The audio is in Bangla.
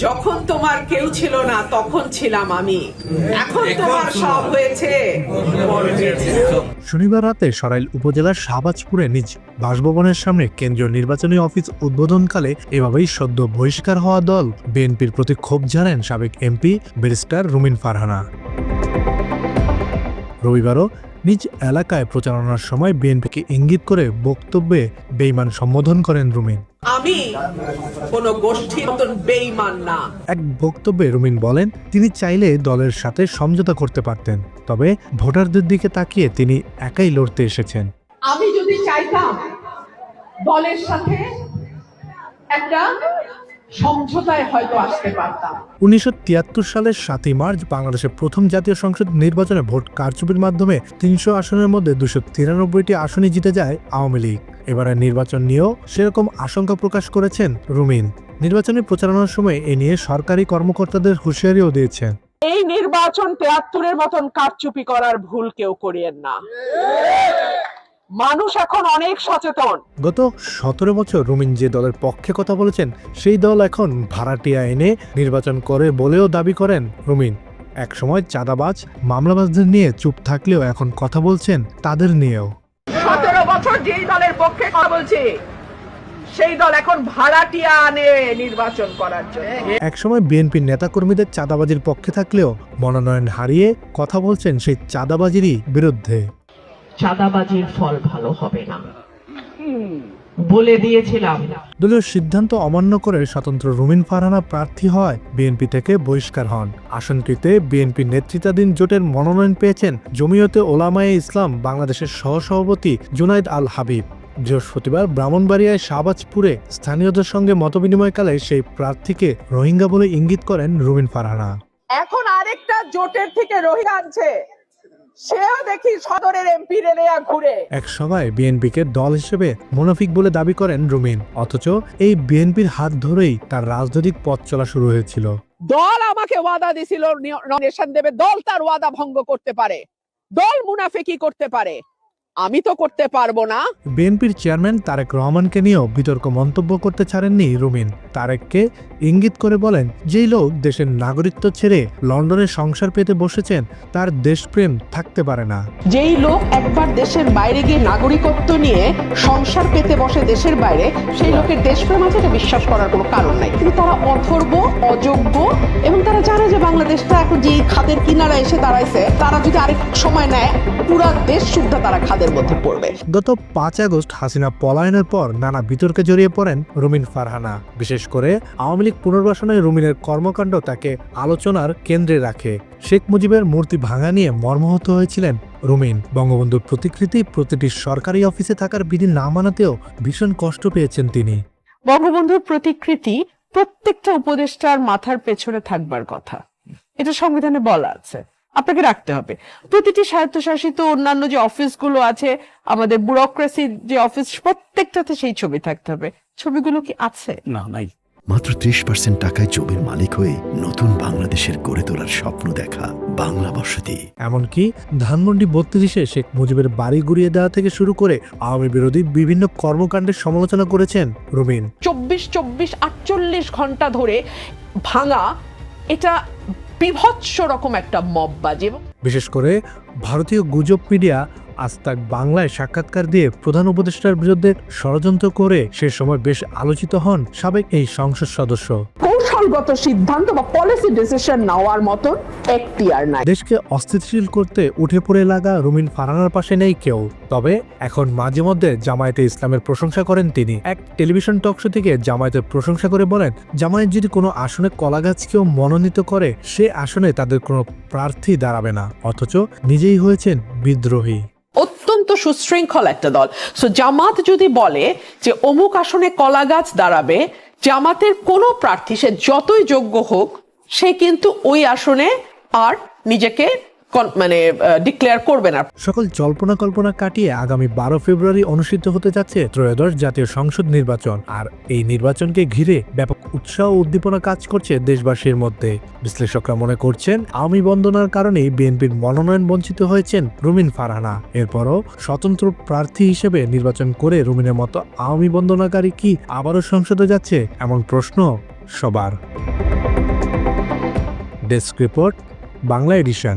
যখন তোমার কেউ ছিল না তখন ছিলাম আমি, এখন তোমার সব হয়েছে। শনিবার রাতে সরাইল উপজেলার শাহবাজপুরে নিজ বাসভবনের সামনে কেন্দ্রীয় নির্বাচনী অফিস উদ্বোধনকালে এভাবেই সদ্য বহিষ্কার হওয়া দল বিএনপির প্রতি ক্ষোভ জানান সাবেক এমপি ব্যারিস্টার রুমিন ফারহানা। রবিবারও নিজ এলাকায় প্রচারণার সময় বিএনপিকে ইঙ্গিত করে বক্তব্যে বেঈমান সম্বোধন করেন রুমিন। আমি কোন গোষ্ঠীর মতন বেঈমান না। এক বক্তব্যে রুমিন বলেন, তিনি চাইলে দলের সাথে সমঝোতা করতে পারতেন, তবে ভোটারদের দিকে তাকিয়ে তিনি একাই লড়তে এসেছেন। আমি যদি চাইতাম দলের সাথে একটা সমঝোতায় হয়তো আসতে পারতাম। 1973 সালের 7 মার্চ বাংলাদেশের প্রথম জাতীয় সংসদ নির্বাচনে ভোট কারচুপির মাধ্যমে 300 আসনের মধ্যে 293টি আসনই জিতে যায় আওয়ামী লীগ। এবারে নির্বাচন নিয়েও সেরকম আশঙ্কা প্রকাশ করেছেন রুমিন। নির্বাচনী প্রচারণার সময় এ নিয়ে সরকারি কর্মকর্তাদের হুঁশিয়ারিও দিয়েছেন। এই নির্বাচন 73-এর মতন কারচুপি করার ভুল কেউ করিয়েন না। মানুষ এখন অনেক সচেতন। গত 17 বছর রুমিন যে দলের পক্ষে কথা বলেছেন, সেই দল এখন ভাড়াটিয়া এনে নির্বাচন করে বলেও দাবি করেন রুমিন। একসময় চাঁদাবাজ মামলাবাজদের নিয়ে চুপ থাকলেও এখন কথা বলছেন তাদের নিয়েও। 17 বছর যেই দলের পক্ষে কথা বলছে সেই দল এখন ভাড়াটিয়া আনে নির্বাচন করার জন্য। একসময় বিএনপির নেতাকর্মীদের চাঁদাবাজির পক্ষে থাকলেও মনোনয়ন হারিয়ে কথা বলছেন সেই চাঁদাবাজিরই বিরুদ্ধে। চাঁদাবাজির ফল ভালো হবে না বলে দিয়েছিলাম। দলীয় সিদ্ধান্ত অমান্য করে স্বতন্ত্র রুমিন ফারহানা প্রার্থী হয় বিএনপি থেকে বহিষ্কার হন। আসনটিতে বিএনপি নেতৃত্বাধীন জোটের মনোনয়ন পেয়েছেন জমিয়তে ওলামায়ে ইসলাম বাংলাদেশের সহসভাপতি জুনাইদ আল হাবিব। বৃহস্পতিবার ব্রাহ্মণবাড়িয়ায় শাহবাজপুরে স্থানীয়দের সঙ্গে মতবিনিময়কালে সেই প্রার্থীকে রোহিঙ্গা বলে ইঙ্গিত করেন রুমিন ফারহানা। এখন আরেকটা জোটের থেকে রোহিঙ্গা আনছে, সেও দেখি সদরের এমপি রেলেয়া ঘুরে। এক সভায় বিএনপিকে দল হিসেবে মুনাফিক বলে দাবি করেন রুমিন, অথচ এই বিএনপির হাত ধরেই তার রাজনৈতিক পথ চলা শুরু হয়েছিল। দল আমাকে ওয়াদা দিছিল নমিনেশন দেবে, দল তার ওয়াদা ভঙ্গ করতে পারে, দল মুনাফিকি করতে পারে, আমি তো করতে পারবো না। বিএনপির চেয়ারম্যান তারেক রহমানকে নিয়েও বিতর্ক মন্তব্য করতে ছাড়েননি রুমিন। তারেককে ইঙ্গিত করে বলেন, যেই লোক দেশের নাগরিকত্ব ছেড়ে লন্ডনে সংসার পেতে বসেছেন তার দেশপ্রেম থাকতে পারে না। যেই লোক একবার দেশের বাইরে গিয়ে নাগরিকত্ব নিয়ে সংসার পেতে বসে দেশের বাইরে, সেই লোকের দেশপ্রেম আছে এটা বিশ্বাস করার কোনো কারণ নাই। কিন্তু তারা অথর্ব, অযোগ্য এবং তারা জানে যে বাংলাদেশটা এখন যে খাদের কিনারা এসে দাঁড়াইছে, তারা যদি আরেক সময় নেয় পুরা দেশ সুদ্ধা তারা খাদের মধ্যে পড়বে। গত 5 আগস্ট হাসিনা পলায়নের পর নানা বিতর্কে জড়িয়ে পড়েন রুমিন ফারহানা। বিশেষ করে আওয়ামী লীগ পুনর্বাসনে রুমিনের কর্মকাণ্ড তাকে আলোচনার কেন্দ্রে রাখে। শেখ মুজিবের মূর্তি ভাঙা নিয়ে মর্মাহত হয়েছিলেন রুমিন। বঙ্গবন্ধুর প্রতিকৃতি প্রতিটি সরকারি অফিসে থাকার বিধি না মানাতেও ভীষণ কষ্ট পেয়েছেন তিনি। বঙ্গবন্ধুর প্রতিকৃতি প্রত্যেকটা উপদেষ্টার মাথার পেছনে থাকবার কথা, এটা সংবিধানে বলা আছে, আপনাকে রাখতে হবে। প্রতিটি স্বায়ত্তশাসিত অন্যান্য যে অফিসগুলো আছে, আমাদের ব্যুরোক্রেসির যে অফিস, প্রত্যেকটাতে সেই ছবি থাকতে হবে। ছবিগুলো কি আছে? না, নাই। মাত্র 30% টাকায় জমির মালিক হয়ে নতুন বাংলাদেশের গড়ে তোলার স্বপ্ন দেখা বাংলা বসতি। এমনকি ধানমন্ডি 32-এ শেখ মুজিবের বাড়ি গুড়িয়ে দেওয়া থেকে শুরু করে আওয়ামী বিরোধী বিভিন্ন কর্মকাণ্ডের সমালোচনা করেছেন রুমিন। 24-48 ঘন্টা ধরে ভাঙা, এটা বিভৎস রকম একটা মববাজি। বিশেষ করে ভারতীয় গুজব মিডিয়া আজ তাক বাংলায় সাক্ষাৎকার দিয়ে প্রধান উপদেষ্টার বিরুদ্ধে ষড়যন্ত্র করে সে সময় বেশ আলোচিত হন সাবেক এই সংসদ সদস্য। কৌশলগত সিদ্ধান্ত বা পলিসি ডিসিশন নেওয়ার মতো এখতিয়ার নাই। দেশকে অস্থিতিশীল করতে উঠে পড়ে লাগা রুমিন ফারহানার পাশে নেই কেউ। তবে এখন মাঝে মধ্যে জামায়াতে ইসলামের প্রশংসা করেন তিনি। এক টেলিভিশন টকশো থেকে জামায়াতের প্রশংসা করে বলেন, জামায়াত যদি কোনো আসনে কলাগাছকেও মনোনীত করে, সে আসনে তাদের কোনো প্রার্থী দাঁড়াবে না, অথচ নিজেই হয়েছেন বিদ্রোহী। অত্যন্ত সুশৃঙ্খল একটা দল। সো জামাত যদি বলে যে অমুক আসনে কলাগাছ দাঁড়াবে, জামাতের কোনো প্রার্থী সে যতই যোগ্য হোক, সে কিন্তু ওই আসনে আর নিজেকে ডিক্লেয়ার করবে না। সকল জল্পনা কল্পনা কাটিয়ে আগামী 12 ফেব্রুয়ারি অনুষ্ঠিত হতে যাচ্ছে ত্রয়োদশ জাতীয় সংসদ নির্বাচন। আর এই নির্বাচনকে ঘিরে ব্যাপক উৎসাহ ও উদ্দীপনা কাজ করছে দেশবাসীর মধ্যে। বিশ্লেষকরা মনে করছেন, আওয়ামী বন্দনার কারণেই বিএনপির মনোনয়ন বঞ্চিত হয়েছেন রুমিন ফারহানা। এরপরও স্বতন্ত্র প্রার্থী হিসেবে নির্বাচন করে রুমিনের মতো আওয়ামী বন্দনাকারী কি আবারও সংসদে যাচ্ছে, এমন প্রশ্ন সবার। Desk report, Bangla addition.